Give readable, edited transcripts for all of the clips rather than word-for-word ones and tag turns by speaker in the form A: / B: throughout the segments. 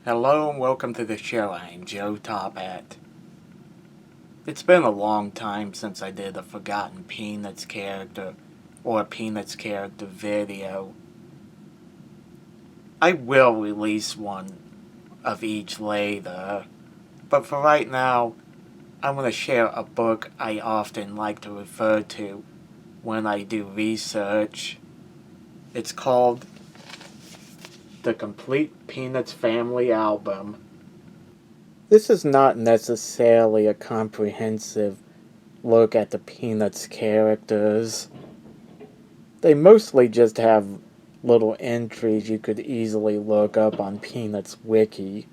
A: Hello and welcome to the show. I'm Joe Tophat. It's been a long time since I did a Forgotten Peanuts character or a Peanuts character video. I will release one of each later, but for right now, I'm going to share a book I often like to refer to when I do research. It's called The Complete Peanuts Family Album. This is not necessarily a comprehensive look at the Peanuts characters. They mostly just have little entries you could easily look up on Peanuts Wiki.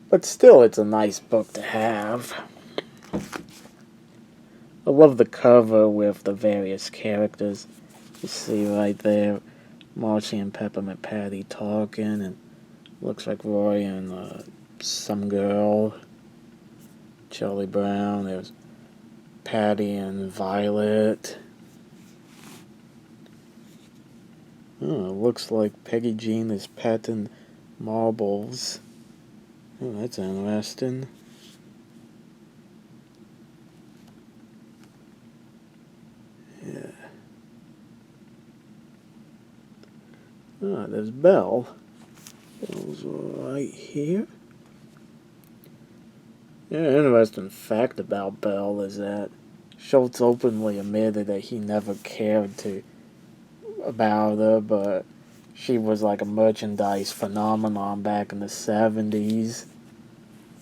A: But still, it's a nice book to have. I love the cover with the various characters. You see right there, Marcy and Peppermint Patty talking, and looks like Roy and some girl. Charlie Brown, there's Patty and Violet. Oh, it looks like Peggy Jean is petting marbles. Oh, that's interesting. Yeah. Oh, there's Belle. Belle's right here. Yeah, interesting fact about Belle is that Schultz openly admitted that he never cared about her, but she was like a merchandise phenomenon back in the 70s.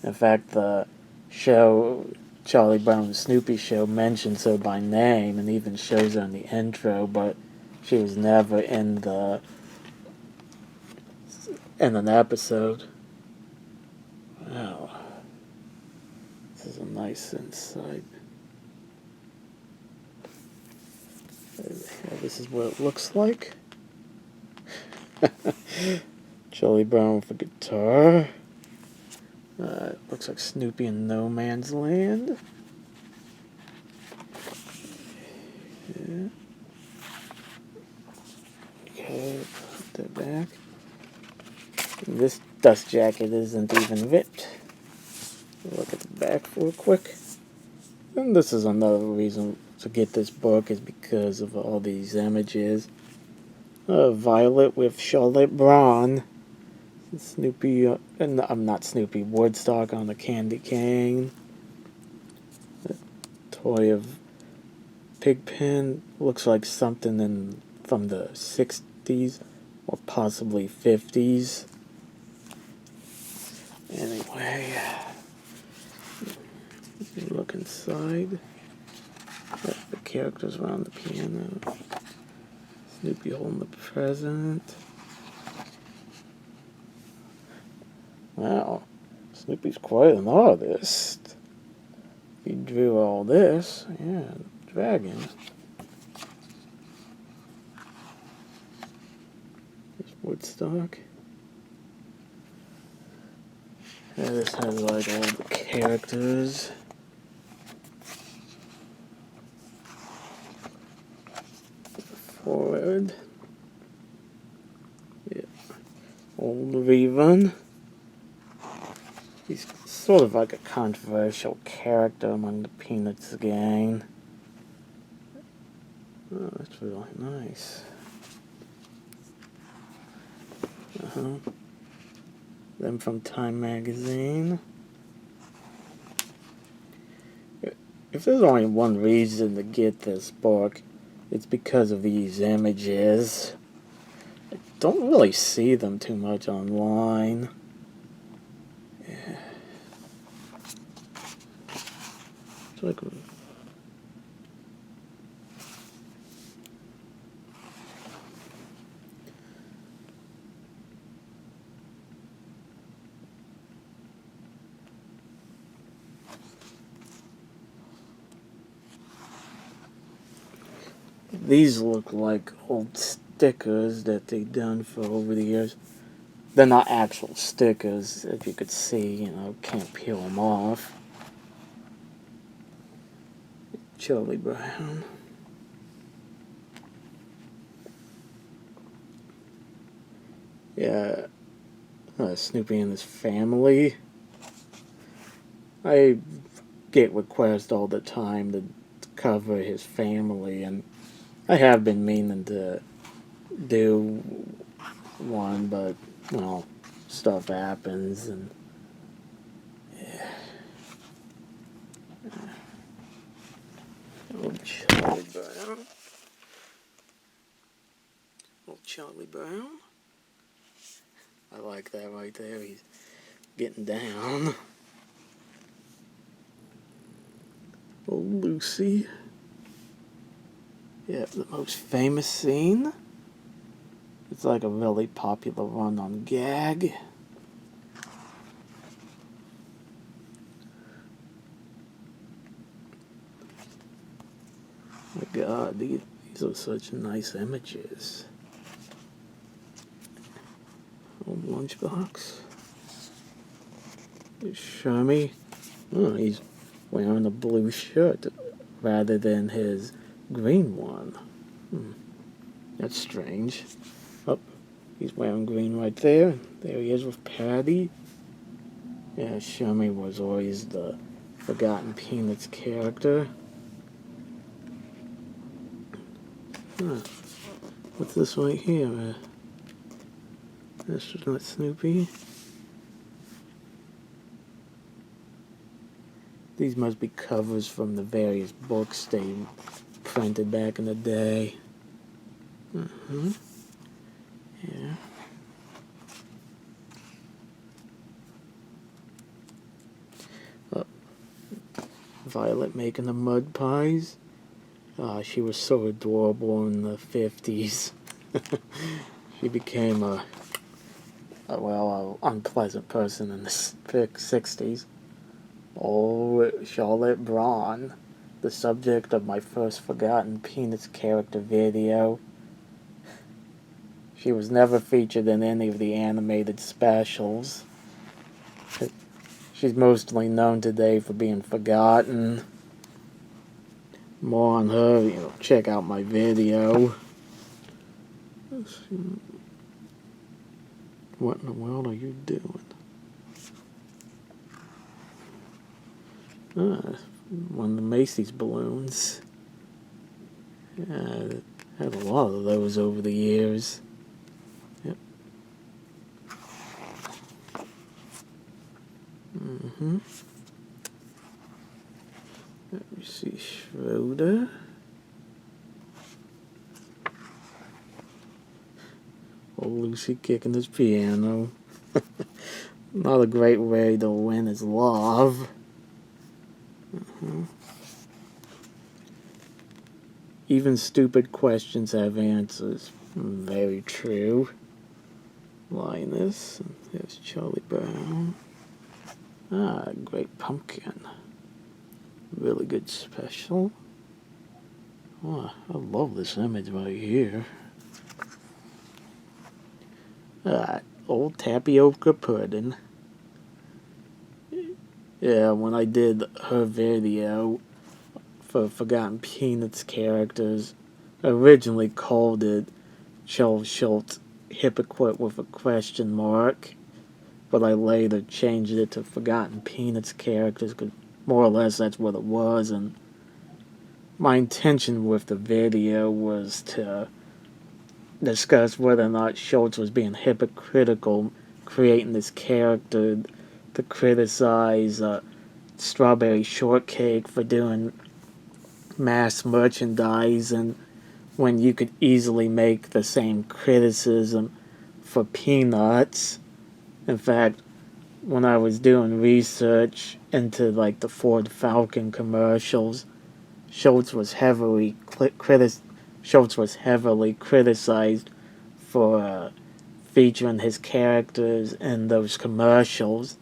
A: In fact, the show, Charlie Brown and Snoopy show, mentions her by name and even shows her in the intro, but she was never in an episode. Wow. This is a nice insight. This is what it looks like. Charlie Brown with a guitar. Looks like Snoopy in No Man's Land. Yeah. Okay, put that back. This dust jacket isn't even ripped. Look at the back real quick. And this is another reason to get this book is because of all these images. Violet with Charlotte Brawn. Snoopy, I'm not Snoopy, Woodstock on the candy cane. A toy of Pigpen. Looks like something from the 60s or possibly 50s. Anyway, look inside. The characters around the piano. Snoopy holding the present. Wow, Snoopy's quite an artist. He drew all this. Yeah, dragon. There's Woodstock. Yeah, this has like all the characters. Forward. Yeah. Old rerun. He's sort of like a controversial character among the Peanuts gang. Oh, that's really nice. Them from Time Magazine. If there's only one reason to get this book, it's because of these images. I don't really see them too much online. Yeah. It's like these look like old stickers that they've done for over the years. They're not actual stickers, as you could see, can't peel them off. Charlie Brown. Yeah, Snoopy and his family. I get requests all the time to cover his family, and I have been meaning to do one, but, well, stuff happens, and yeah. Oh, Charlie Brown. Oh, Charlie Brown. I like that right there. He's getting down. Oh, Lucy. Yeah, the most famous scene. It's like a really popular run on gag. My God, these are such nice images. Oh, lunchbox. Show me. Oh, he's wearing a blue shirt rather than his green one. That's strange. Oh, he's wearing green right there. There he is with Patty. Yeah, Shummy was always the Forgotten Peanuts character. What's this right here? This is not Snoopy. These must be covers from the various books they printed back in the day. Yeah. Violet making the mud pies. She was so adorable in the 50s. She became a unpleasant person in the 60s. Oh, Charlotte Brawn, the subject of my first Forgotten Peanuts character video. She was never featured in any of the animated specials. She's mostly known today for being forgotten. More on her, check out my video. Let's see. What in the world are you doing? One of the Macy's balloons. Yeah, I had a lot of those over the years. Yep. Let me see, Schroeder. Old Lucy kicking his piano. Not a great way to win his love. Even stupid questions have answers. Very true. Linus. There's Charlie Brown. Great pumpkin. Really good special. Oh, I love this image right here. Old tapioca pudding. Yeah, when I did her video for Forgotten Peanuts characters, I originally called it Charles Schultz Hypocrite with a question mark, but I later changed it to Forgotten Peanuts characters, because more or less that's what it was, and my intention with the video was to discuss whether or not Schultz was being hypocritical creating this character to criticize Strawberry Shortcake for doing mass merchandise, and when you could easily make the same criticism for Peanuts. In fact, when I was doing research into the Ford Falcon commercials, Schultz was heavily criticized for featuring his characters in those commercials,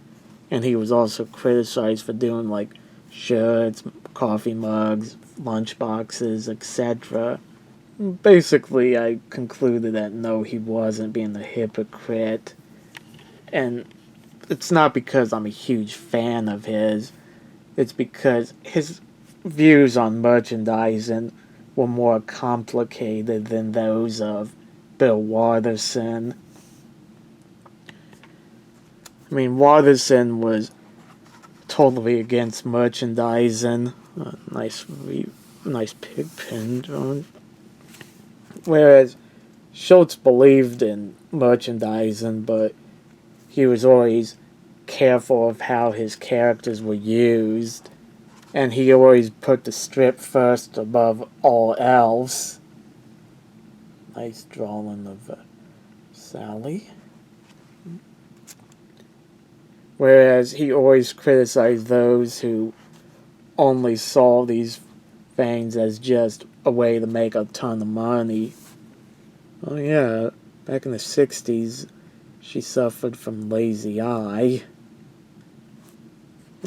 A: and he was also criticized for doing shirts, coffee mugs, lunch boxes, etc. Basically, I concluded that no, he wasn't being a hypocrite, and it's not because I'm a huge fan of his, it's because his views on merchandising were more complicated than those of Bill Watterson. I mean, Watterson was totally against merchandising. Nice pig pen drawing. Whereas Schultz believed in merchandising, but he was always careful of how his characters were used, and he always put the strip first above all else. Nice drawing of Sally. Whereas he always criticized those who only saw these things as just a way to make a ton of money. Oh yeah, back in the 60s, she suffered from lazy eye.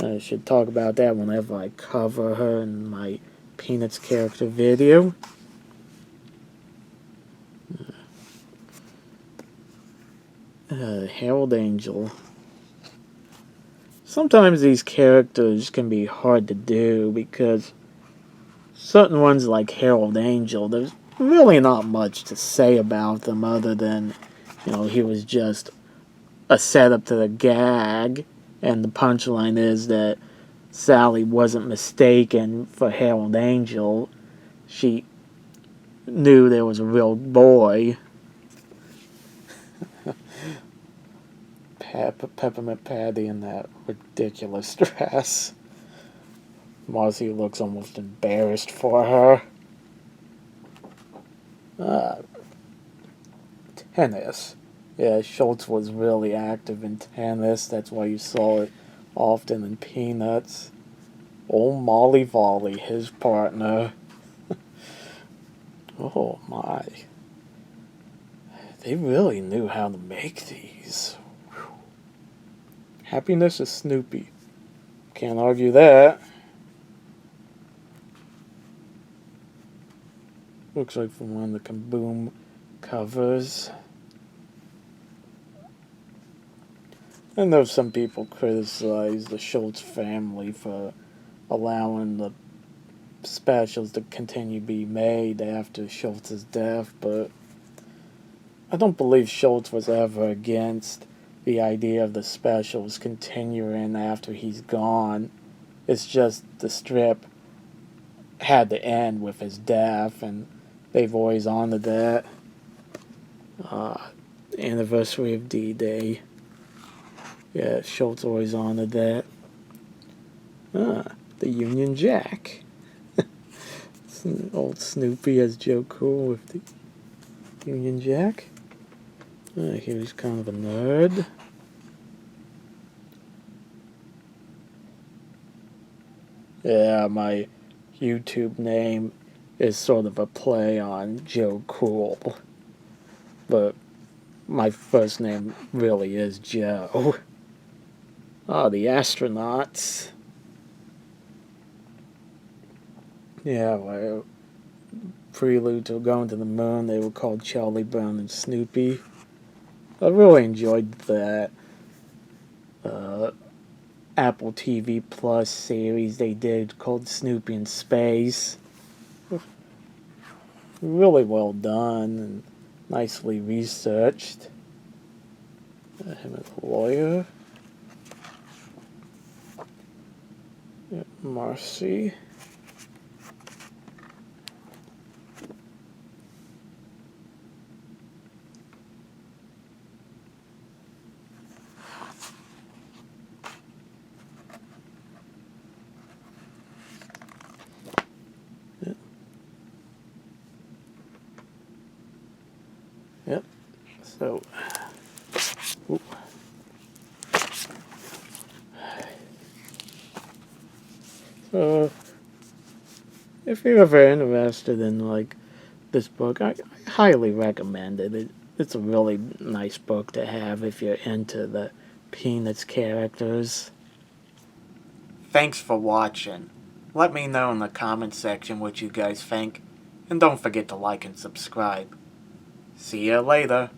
A: I should talk about that whenever I cover her in my Peanuts character video. Herald Angel. Sometimes these characters can be hard to do because certain ones like Herald Angel, there's really not much to say about them other than, he was just a setup to the gag, and the punchline is that Sally wasn't mistaken for Herald Angel. She knew there was a real boy. Peppermint Patty in that ridiculous dress. Marcy looks almost embarrassed for her. Tennis. Yeah, Schultz was really active in tennis. That's why you saw it often in Peanuts. Old Molly Volley, his partner. Oh my. They really knew how to make these. Whew. Happiness is Snoopy. Can't argue that. Looks like from one of the Kaboom covers. I know some people criticize the Schultz family for allowing the specials to continue to be made after Schultz's death, but I don't believe Schultz was ever against the idea of the specials continuing after he's gone. It's just the strip had to end with his death, and they've always honored that. Anniversary of D-Day. Yeah, Schultz always honored that. The Union Jack. Old Snoopy as Joe Cool with the Union Jack. He was kind of a nerd. Yeah, my YouTube name is sort of a play on Joe Cool. But my first name really is Joe. The astronauts. Yeah, well, prelude to going to the moon, they were called Charlie Brown and Snoopy. I really enjoyed that Apple TV Plus series they did called Snoopy in Space. Really well done and nicely researched. Him as a lawyer. Marcy. Yep. So. If you're ever interested in this book, I highly recommend it. It's a really nice book to have if you're into the Peanuts characters. Thanks for watching. Let me know in the comment section what you guys think, and don't forget to like and subscribe. See ya later.